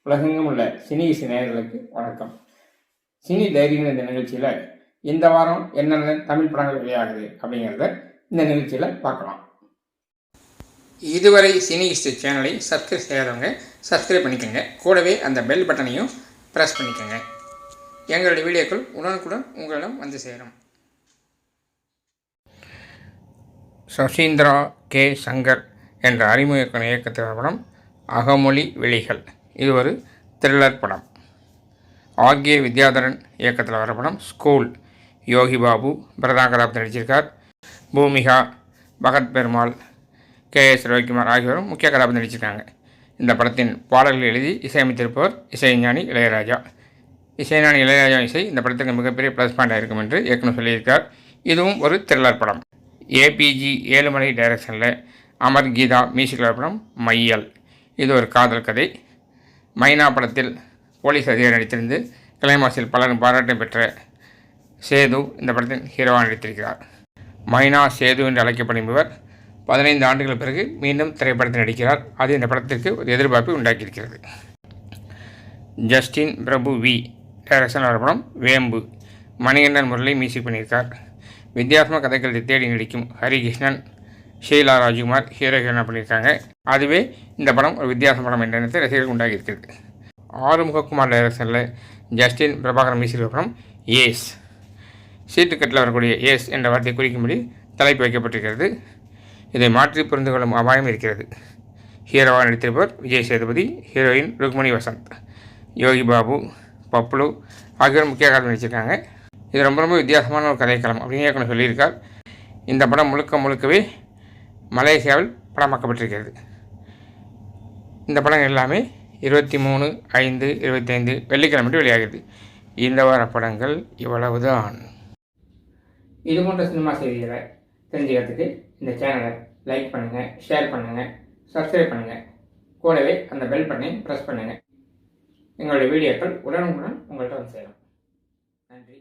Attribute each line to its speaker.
Speaker 1: உலகெங்கும் உள்ள சினி இசை நேயர்களுக்கு வணக்கம். சினி தைரியம் இந்த நிகழ்ச்சியில் இந்த வாரம் என்னென்ன தமிழ் படங்கள் வெளியாகுது அப்படிங்கிறத இந்த நிகழ்ச்சியில் பார்க்கலாம். இதுவரை சினி இசை சேனலை சப்ஸ்கிரைப் செய்யாதவங்க சப்ஸ்கிரைப் பண்ணிக்கோங்க. கூடவே அந்த பெல் பட்டனையும் ப்ரெஸ் பண்ணிக்கோங்க. எங்களுடைய வீடியோக்கள் உடனுக்குடன் உங்களிடம் வந்து சேரும். சசீந்திரா கே சங்கர் என்ற அறிமுக இயக்கத்தில் படம் அகமொழி விழிகள். இது ஒரு த்ரில்லர் படம். ஆர்கே வித்யாதரன் இயக்கத்தில் வர படம் ஸ்கூல். யோகி பாபு பிரதான கதாபாத்திரத்தில் நடிச்சிருக்கார். பூமிகா, பகத் பெருமாள், KS ரவிக்குமார் ஆகியோரும் முக்கிய கதாபாத்திரத்தில் நடிச்சிருக்காங்க. இந்த படத்தின் பாடல்கள் எழுதி இசையமைத்திருப்பவர் இசைஞானி இளையராஜா. இசைஞானி இளையராஜா இசை இந்த படத்துக்கு மிகப்பெரிய ப்ளஸ் பாயிண்டாக இருக்கும் என்று இயக்குனர் சொல்லியிருக்கார். இதுவும் ஒரு த்ரில்லர் படம். APG ஏழுமலை டைரக்ஷனில் அமர் கீதா மியூசிக்கில் படம் மையல். இது ஒரு காதல் கதை. மைனா படத்தில் போலீஸ் அதிகாரி நடித்திருந்து கிளைமாஸில் பலரும் பாராட்டம் பெற்ற சேது இந்த படத்தின் ஹீரோவாக நடித்திருக்கிறார். மைனா சேது என்று அழைக்கப்படும் இவர் 15 ஆண்டுகள் பிறகு மீண்டும் திரைப்படத்தில் நடிக்கிறார். அது இந்த படத்திற்கு ஒரு எதிர்பார்ப்பை உண்டாக்கியிருக்கிறது. ஜஸ்டின் பிரபு வி டைரக்ஷன் வர படம் வேம்பு. மணிகண்டன் முரளி மியூசிக் பண்ணியிருக்கார். வித்தியாசமாக கதைகளை தேடி நடிக்கும் ஹரிகிருஷ்ணன், ஷீலா ராஜ்குமார் ஹீரோயினாக பண்ணியிருக்காங்க. அதுவே இந்த படம் ஒரு வித்தியாச படம் என்ற எண்ணத்தை ரசிகர்கள் உண்டாகி இருக்கிறது. ஆறுமுகக்குமார் டைரக்ஷனில் ஜஸ்டின் பிரபாகரன் மியூசிக் படம் ஏஸ். சீட்டுக்கட்டில் வரக்கூடிய ஏஸ் என்ற வார்த்தையை குறிக்கும்படி தலைப்பு வைக்கப்பட்டிருக்கிறது. இதை மாற்றி புரிந்து கொள்ளும் அபாயம் இருக்கிறது. ஹீரோவாக நடித்திருப்பவர் விஜய் சேதுபதி, ஹீரோயின் ருக்மணி வசந்த், யோகி பாபு, பப்ளு ஆகியோர் முக்கிய காலம் நடிச்சிருக்காங்க. இது ரொம்ப வித்தியாசமான ஒரு கதைக்களம் அப்படின்னு இயக்குனர் சொல்லியிருக்கார். இந்த படம் முழுக்கவே மலேசியாவில் படமாக்கப்பட்டிருக்கிறது. இந்த படம் எல்லாமே 23/5/25 வெள்ளிக்கிழமை வெளியாகிறது. இந்த வார படங்கள் இவ்வளவுதான். இது போன்ற சினிமா செய்திகளை தெரிஞ்சுக்கிறதுக்கு இந்த சேனலை லைக் பண்ணுங்கள், ஷேர் பண்ணுங்கள், சப்ஸ்கிரைப் பண்ணுங்கள். கூடவே அந்த பெல் பட்டனை ப்ரெஸ் பண்ணுங்கள். எங்களுடைய வீடியோக்கள் உடனுக்குடன் உங்கள்கிட்ட வந்து சேரும். நன்றி.